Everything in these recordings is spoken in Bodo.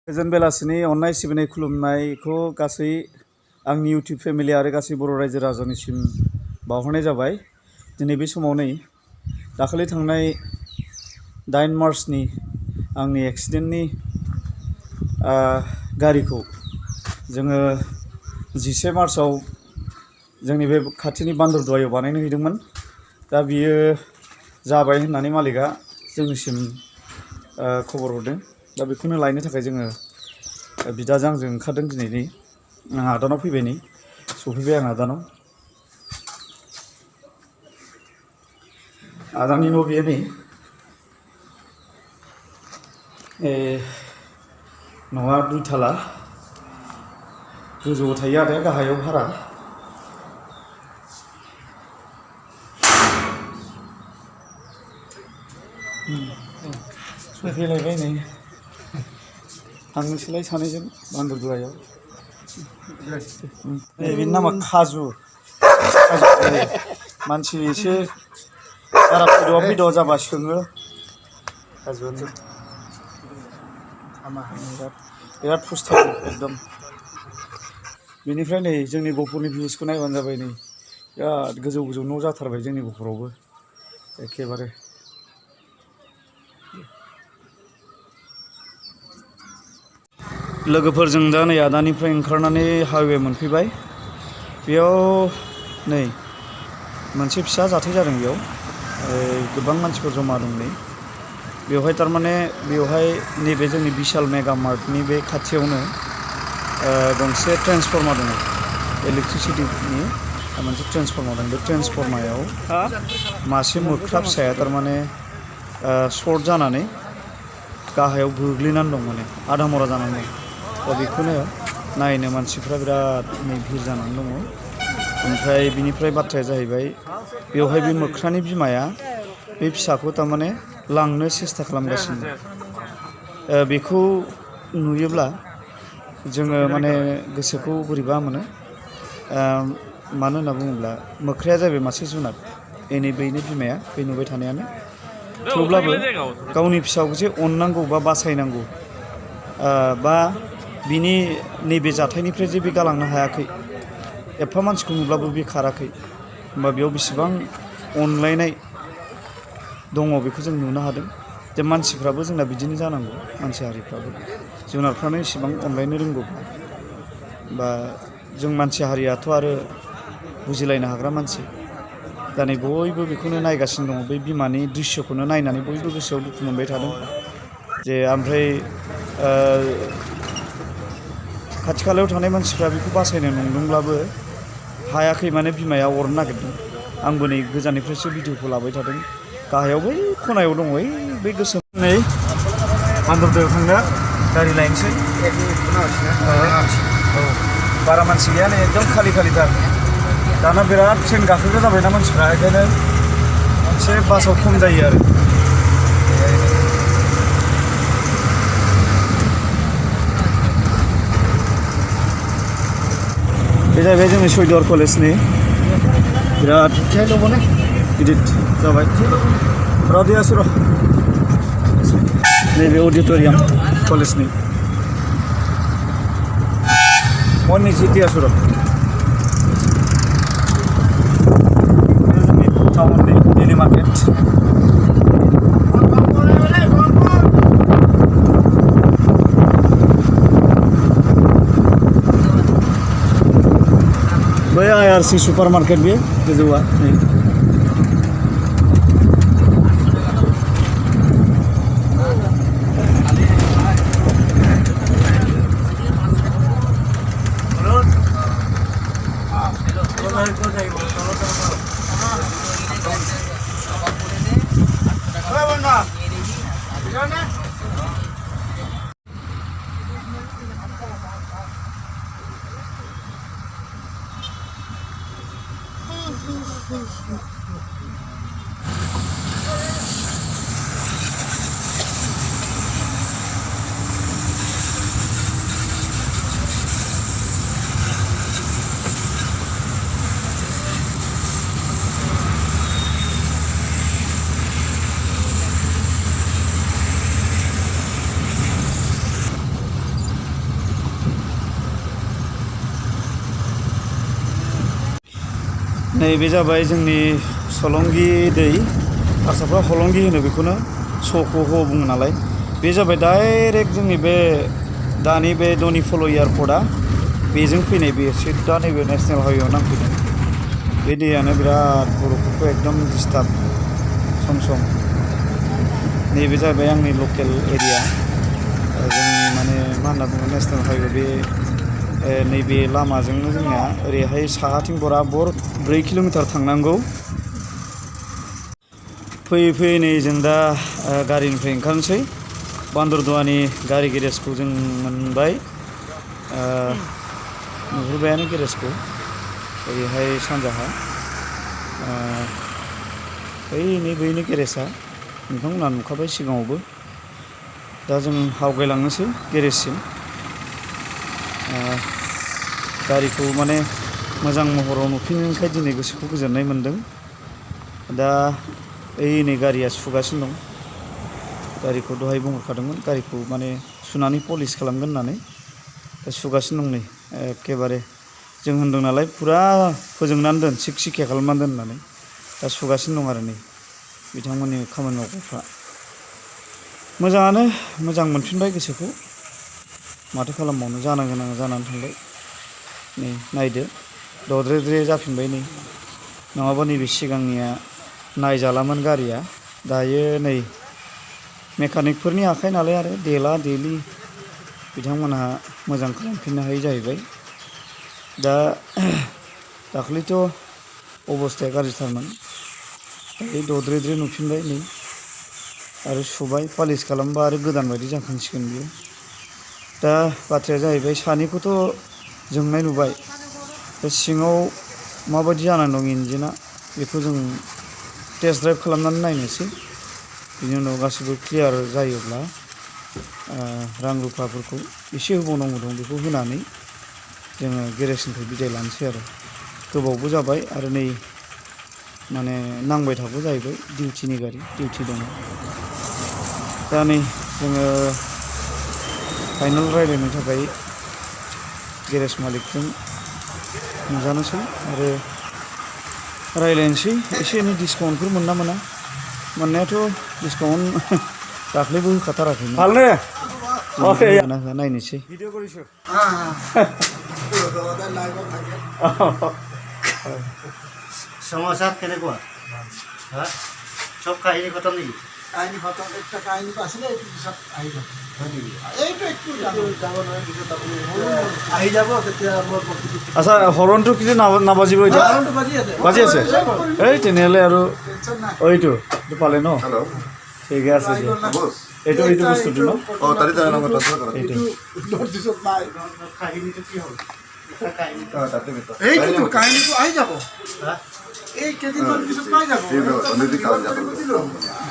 गोजोन बेलासिनि अननाय सिबिनाय खुलुमनायखौ गासै आंनि इउटिउब फेमिलि आरो गासै बर' रायजो राजानिसिम बावहरनाय जाबाय। दिनै बे समाव नै दाखालि थांनाय 8 मार्चनि आंनि एक्सिडेन्टनि गारिखौ जोङो 11 मार्चआव जोंनि बे खाथिनि बान्दरदुवायाव बानायनो हैदोंमोन। दा बियो जाबाय होननानै मालिकआ जोंनिसिम खबर हरदों। दा बेखौनो लायनो थाखाय जोङो बिदाजों आंजों ओंखारदों। दिनै आं आदानाव फैबाय, नै सफैबाय आं आदानाव। आदानि न' बेयो नै न'आ 2 थाला, गोजौआव थायो आदाया, गाहायाव भारा। सफैलायबाय नै थांनोसैलाय सानैजों बान्दरदुवायाव। बेनि नामा खाजु। मानसि एसे बारा फैदावा जाबा सोङो। खाजुआनो बिराद फुस्थाव एकदम। बेनिफ्राय नै जोंनि गहपुरनि भिउसखौ नायबानो जाबाय। नै बिराद गोजौ गोजौ न' जाथारबाय जोंनि गहपुरावबो एखेबारे। लोगोफोरजों दा नै आदानिफ्राय ओंखारनानै हाइवे मोनफैबाय। बेयाव नै मोनसे फिसा जाथाय जादों। बेयाव गोबां मानसिफोर जमा दं। नै बेवहाय थारमाने नैबे जोंनि बिशाल मेगा मार्टनि बे खाथियावनो गंसे ट्रेन्सफर्मार दङ। इलेक्ट्रिसिटिनि मोनसे ट्रेन्सफर्मार दं। बे ट्रेन्सफर्मायाव मासे मोख्रा फिसाया थारमाने सर्ट जानानै गाहायाव गोग्लैनानै दं, माने आधा मरा जानानै दं। दा बेखौनो नायनो मानसिफ्रा बिराद भिर जानानै दङ। ओमफ्राय बिनिफ्राय बाथ्राया जाहैबाय, बेवहाय बे मोख्रानि बिमाया बे फिसाखौ थारमाने लांनो सेस्था खालामगासिनो दं। बेखौ नुयोब्ला जोङो माने गोसोखौ बोरैबा मोनो। मानो होनना बुङोब्ला मोख्राया जाहैबाय मासे जुनार, बेनि बिमाया बे नुबाय थानायानो। थेवब्लाबो गावनि फिसाखौ जे अननांगौ बा बासायनांगौ, बा बिनि नैबे जाथायनिफ्राय जे बे गालांनो हायाखै, एफा मानसिखौ नुब्लाबो बे खाराखै, होमबा बेयाव बेसेबां अनलायनाय दङ बेखौ जों नुनो हादों। जे मानसिफ्राबो जोंना बिदिनो जानांगौ। मानसि हारिफ्राबो जुनारफ्रानो इसेबां अनलायनो रोंगौ, बा जों मानसि हारियाथ' आरो बुजिलायनो हाग्रा मानसि। दा नै बयबो बेखौनो नायगासिनो दङ। बै बिमानि दृश्यखौनो नायनानै बयबो गोसोआव दुखु मोनबाय थादों। जे ओमफ्राय खाथि खालायाव थानाय मानसिफ्रा बेखौ बासायनो नंदोंब्लाबो हायाखै, माने बिमाया अरनो नागिरदों। आंबो नै गोजाननिफ्रायसो भिडिअखौ लाबाय थादों। गाहायाव बै खनायाव दङ, बै गोसोम। नै बान्दरदुवायाव थांनो गारि लायनोसै। बारा मानसि गैया, नै एकदम खालिथार। दाना बिराद ट्रेन गाखोग्रा जाबायना मानसिफ्रा, ओंखायनो एसे बासाव खम जायो आरो। बे जाहैबाय जोंनि सयदुवार कलेजनि बिराद गिदिर जाबाय। रावदियासो र' नैबे अडिट'रियाम कलेजनि मर्निं जिटियासो र' जोंनि टाउननि डेलि मार्केट। बै IRC सुपार मार्केट, बे गोजौआ नै। नैबे जाबाय जोंनि सलंगि दै हारसाफ्रा हलंगि होनो बेखौनो स'खौ बुङो नालाय बे जाबाय डाइरेक्ट जोंनि बे दानि बे डनिफल' एयारपर्टआ बेजों फैनाय बे सिदा नैबे नेसनेल हाइवेआव नांफैदों बे दैयानो बिराद बर'फोरखौ एकदम डिस्टार्ब सम सम नैबे जाबाय आंनि लकेल एरिया जोंनि माने मा होनना बुङो नेसनेल हाइवे बे नैबे लामाजोंनो जोंनिया ओरैहाय साहाथिं बराबर 4 किल'मिटार थांनांगौ फैयै फैयै नै जों दा गारिनिफ्राय ओंखारनोसै बान्दरदुवानि गारि गेरेजखौ जों मोनबाय नुहुरबायानो गेरेजखौ ओरैहाय सानजाहा बैनो गेरेजआ नोंथांमोनहा नुखाबाय सिगाङावबो दा जों आवगायलांनोसै गेरेजसिम गारिखौ माने मोजां महराव नुफिननायखाय दिनै गोसोखौ गोजोननाय मोन्दों दा नै गारिया सुगासिनो दं गारिखौ दहाय बुंहरखादोंमोन गारिखौ माने सुनानै पलिश खालामगोन होननानै दा सुगासिनो दं नै एखेबारे जों होनदों नालाय फुरा फोजोंनानै दोन सिके खालामनानै दोन होननानै दा सुगासिनो दं आरो नै बिथांमोननि खामानि मावग्राफ्रा मोजाङानो मोजां मोनफिनबाय गोसोखौ माथो खालामबावनो जानो गोनां जानानै थांबाय नै नायदो दद्रे जाफिनबाय नै नङाबा नैबे सिगांनिया नायजालामोन गारिया दायो नै मेकानिकफोरनि आखाइ नालाय आरो देला देलि बिथांमोनहा मोजां खालामफिननो हायै जाहैबाय दा दाख्लैथ' अबस्थाया गाज्रिथारमोन दायो दद्रे नुफिनबाय नै आरो सुबाय पालिश खालामबा आरो गोदान बायदि जाखांसिगोन बियो दा बाथ्राया जाहैबाय सानिखौथ' जोंनाय नुबाय दा सिङाव माबायदि जानानै दं इन्जिना बेखौ जों टेस्ट ड्राइभ खालामनानै नायनोसै बिनि उनाव गासिबो क्लियार जायोब्ला रां रुफाफोरखौ एसे होबावनांगौ दं बेखौ होनानै जोङो गेरेजनिफ्राय बिदाय लानोसै आरो गोबावबो जाबाय आरो नै माने नांबाय थागौ जाहैबाय डिउटिनि गारि डिउटि दङ दा नै जोङो फाइनाल रायज्लायनो थाखाय गेरेज मालिकजों नुजानोसै आरो रायज्लायनोसै एसे एनै डिसकाउन्टफोर मोना मोना मोननायाथ' डिसकाउन्ट दाख्लैबो होखाथाराखैमोन नायनोसै সমাচার কেনেকুৱা চব কাহিনী খতম নেকি কাহিনী খতম একটা কাহিনী আছিলে এইটো পিছত আহিব এইটো একটু আহি যাব তেতিয়া মই আচ্ছা হৰণটো কিন্তু নাবাজিব এতিয়া বাজি আছে এই তেনেহ'লে আৰু এইটো পালে ন ঠিকে আছে এইটো বস্তুটো ন এইটো নটিছত নাই কাহিনীটো কি হ'ল এইটো কাহিনীটো আহি যাব এই কেইদিনমান পিছত পাই যাব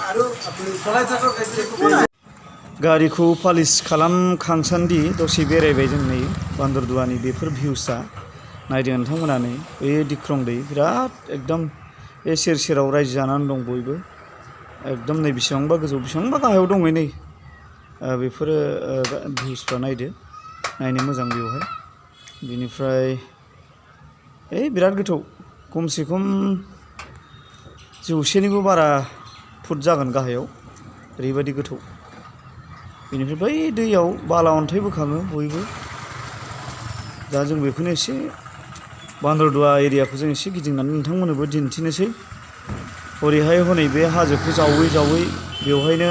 আৰু আপুনি চলাই থাকক गारिखौ पालिश खालामखांसान्दि दसे बेरायबाय जों नै बान्दरदुवानि बेफोर भिउसआ नायदों नोंथांमोना नै बे दिख्रं दै बिराद एकदम बे सेर सेराव रायजो जानानै दं बयबो एकदम नै बेसेबांबा गोजौ बेसेबांबा गाहायाव दङ नै बेफोरो भिउसफ्रा नायदो नायनो मोजां बेवहाय बिनिफ्राय बिराद गोथौ खमसे खम 100निबो बारा फुट जागोन गाहायाव ओरैबायदि गोथौ बेनिफ्राय बै दैयाव बाला अन्थाइ बोखाङो बयबो दा जों बेखौनो एसे बान्दरदुवा एरियाखौ जों एसे गिदिंनानै नोंथांमोननोबो दिन्थिनोसै हरैहाय हनै बे हाजोखौ जावै बेवहायनो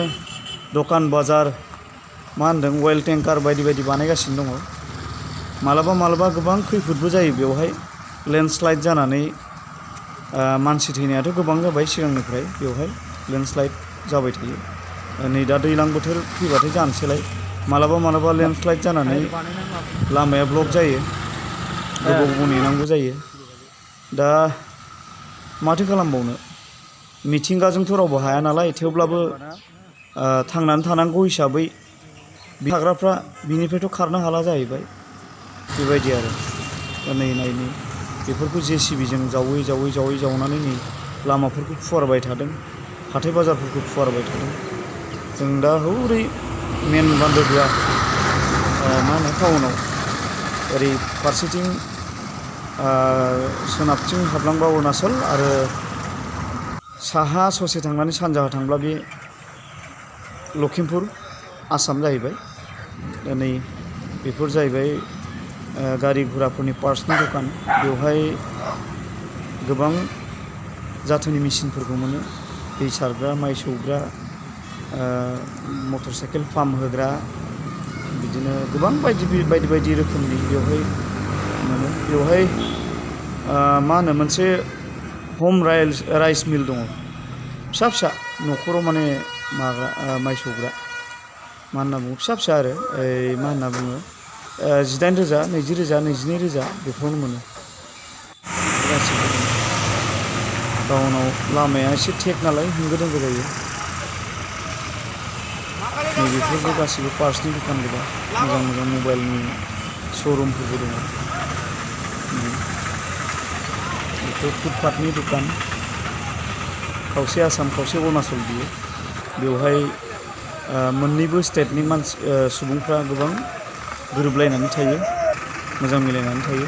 दखान बाजार मा होनदों अइल टेंकार बायदि बानायगासिनो दङ मालाबा गोबां खैफोदबो जायो बेवहाय लेन्डस्लाइड जानानै मानसि थैनायाथ' गोबां जाबाय सिगांनिफ्राय बेवहाय लेन्डस्लाइड जाबाय थायो नै दा दैज्लां बोथोर फैबाथाय जानोसैलाय मालाबा लेन्डस्लाइड जानानै लामाया ब्लक जायो गोबाव नेनांगौ जायो दा माथो खालामबावनो मिथिंगाजोंथ' रावबो हाया नालाय थेवब्लाबो थांनानै थानांगौ हिसाबै थाग्राफ्रा बिनिफ्रायथ' खारनो हाला जाहैबाय बेबायदि आरो दा नै नायनि बेफोरखौ जेसिबिजों जावै जावनानै नै लामाफोरखौ फुवारबाय थादों हाथाय बाजारफोरखौ फुवारबाय थादों जों दा हौरै मेन बान्दरदुवा मा होनो टाउनाव ओरै फारसेथिं सोनाबथिं हाबलांबा अरुणाचल आरो साहा ससे थांनानै सानजाहा थांब्ला बे लखिमपुर आसाम जाहैबाय। दा नै बेफोर जाहैबाय गारि गुराफोरनि पार्ट्सनि दखान। बेवहाय गोबां जाथोनि मेचिनफोरखौ मोनो। दै सारग्रा, माइ सौग्रा, मटर साइकेल पाम्प होग्रा, बिदिनो गोबां बायदि रोखोमनि बेवहाय मोनो। बेवहाय मा होनो मोनसे हम राइस मिल दङ, फिसा फिसा न'खराव माने माग्रा माइ सौग्रा मा होनना बुङो, फिसा फिसा आरो मा होनना बुङो 19,000, 20,000, 22,000 बेफोरावनो मोनो गासिबो। टाउनाव लामाया एसे टेक नालाय होंगो दोंगो जायो। नैबेफोरबो गासिबो पार्ट्सनि दखान गोजा, मोजां मोजां मबाइलनि श'रुमफोरबो दङ। बेफोर फुटपाथनि दखान, खावसे आसाम खावसे अरुणाचल बियो। बेवहाय मोननैबो स्टेटनि सुबुंफ्रा गोबां गोरोबलायनानै थायो, मोजां मिलायनानै थायो।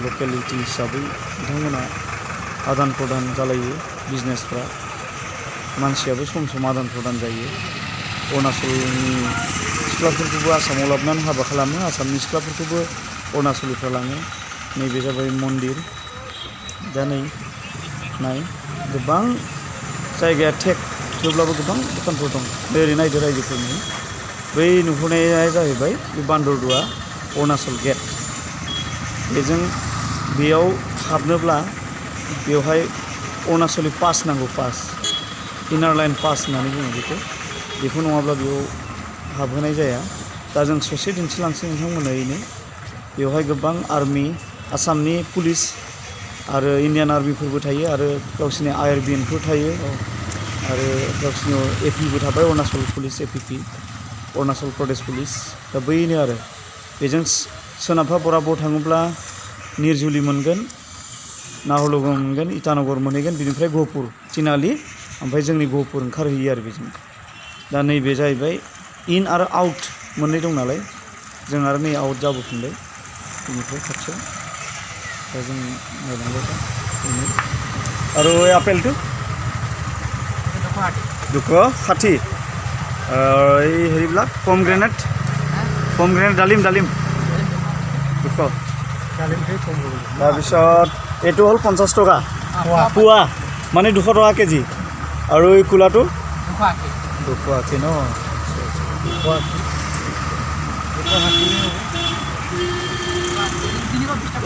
लकेलिटि हिसाबै बिथांमोना आदान प्रदान जालायो बिजनेसफ्रा। मानसियाबो सम सम आदान प्रदान जायो। अरुणाचलनि सिख्लाफोरखौबो आसामाव लाबोनानै हाबा खालामो, आसामनि सिख्लाफोरखौबो अरुणाचलिफ्रा लाङो। नैबे जाबाय मन्दिर। दा नाय गोबां जायगाया टेक, थेवब्लाबो गोबां दखानफोर दं। ओरै नायदो रायजोफोरनि बै नुहुरनाया जाहैबाय बे बान्दरदुवा अरुणाचल गेट। बेयाव हाबनोब्ला बेवहाय अरुणाचलि पास नांगौ, पास, इनार लाइन पास होननानै बुङो बेखौ नङाब्ला बेयाव हाबहोनाय जाया। दा जों ससे दिन्थिलांसै नोंथांमोननो। बेवहाय गोबां आर्मि, आसामनि पुलिस आरो इण्डियान आर्मिफोरबो थायो, आरो गावसिनि IRBNफोर थायो, आरो गावसिनि APबो थाबाय, Arunachal police APP, Arunachal Pradesh police. दा बैनो आरो बेजों सोनाबहा बराबर थाङोब्ला निरजुलि मोनगोन, नाहरलुगुं मोनगोन, इटानगर मोनहैगोन, बिनिफ्राय गहपुर, तिनालि, ओमफ्राय जोंनि गहपुर ओंखारहैयो आरो बेजों। दा नैबे जाहैबाय इन आरो आउट मोननै दं नालाय, जों आरो नै आउट जाबोफिनबाय बेनिफ्राय खाथियाव। दा जों नायलांबाय दा आरो आपेलটো दुखुवाथि हेरिब्ला पमग्रेनेट डालिम দুশ। তাৰপিছত এইটো হ'ল 50 টকা পোৱা, মানে 200 টকা কেজি। আৰু এই কোলাটো 280 ন।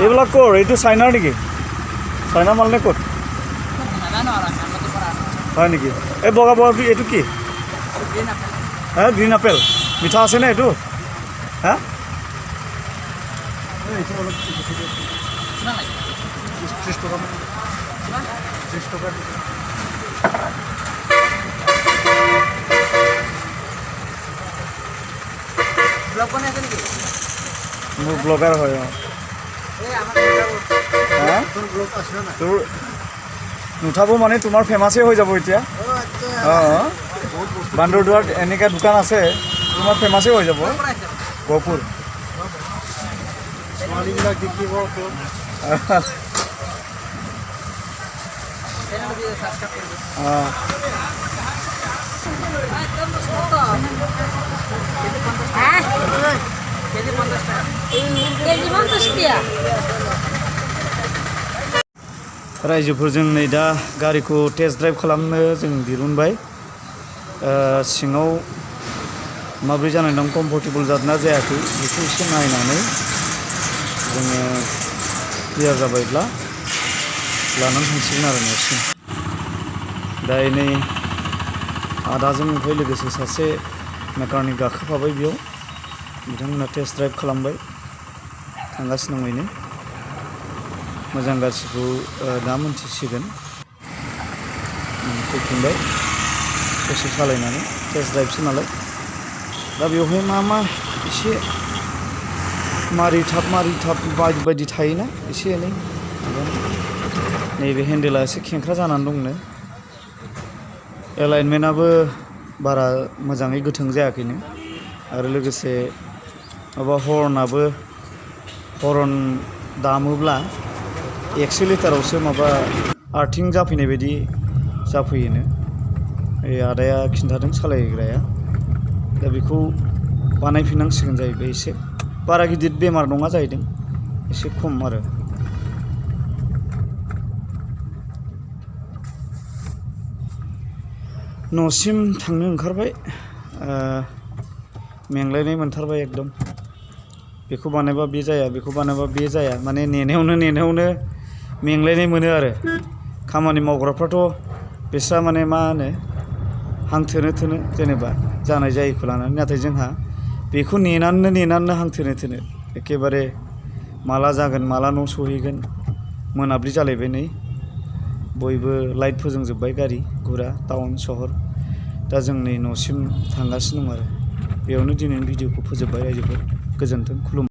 এইবিলাক ক'ৰ? এইটো চাইনাৰ নেকি? চাইনা মাল নে ক'ত? হয় নেকি? এই বগা এইটো কি? গ্ৰীণ আপেল মিঠা আছেনে এইটো? হা, মোৰ ব্লগাৰ হয়। তোৰ নুঠাব মানে তোমাৰ ফেমাছেই হৈ যাব এতিয়া। বান্দৰদুৱাৰত এনেকুৱা দোকান আছে, তোমাৰ ফেমাছেই হৈ যাব। গহপুৰ ছোৱালীবিলাক দেখিব। रायजोफोरजों नै दा गारिखौ टेस्ट ड्राइभ खालामनो जों दिरुनबाय। सिङाव माब्रै जानाय दं, कमफर्टेबल जादोंना जायाखै बेखौ एसे नायनानै जोङो क्लियार जाबायब्ला लानानै थांसिगोन आरो न'सिम। दा नै आदाजों ओमफ्राय लोगोसे सासे मेकानिक गाखोफाबाय बेयाव, बिथांमोना टेस्ट ड्राइभ खालामबाय, थांगासिनो दं बेनो। मोजां गाज्रिखौ दा मोनथिसिगोन। फैफिनबाय दसे सालायनानै, टेस्ट ड्राइभसो नालाय। दा बेवहाय मा एसे मारिथाब बायदि थायोना एसे एनै। नैबे हेन्देला एसे खेंख्रा जानानै दंनो, एलाइनमेन्टआबो बारा मोजाङै गोथों जायाखैनो, आरो लोगोसे माबा हर्न दामोब्ला एक्सेलेटारावसो माबा आर्थिं जाफैनाय बायदि जाफैयोनो आदाया खिन्थादों सालायग्राया दा बेखौ बानायफिननांसिगोन जाहैबाय एसे बारा गिदिर बेमार नङा जाहैदों एसे खम आरो न'सिम थांनो ओंखारबाय मेंलायनाय मोनथारबाय एकदम बेखौ बानायबा बे जाया बेखौ बानायबा बे जाया माने नेनायावनो मेंलायनाय मोनो आरो खामानि मावग्राफ्राथ' बिस्रा माने मा होनो हां थोनो जेनेबा जानाय जायैखौ लानानै नाथाय जोंहा बेखौ नेनानैनो हां थोनो एखेबारे माला जागोन माला न' सहैगोन मोनाब्लि जालायबाय नै बयबो लाइट फोजोंजोब्बाय गारि गुरा टाउन सहर दा जों नै न'सिम थांगासिनो दं आरो बेयावनो दिनैनि भिडिअखौ फोजोबबाय रायजोफोर गोजोन्थों खुलुमबाय।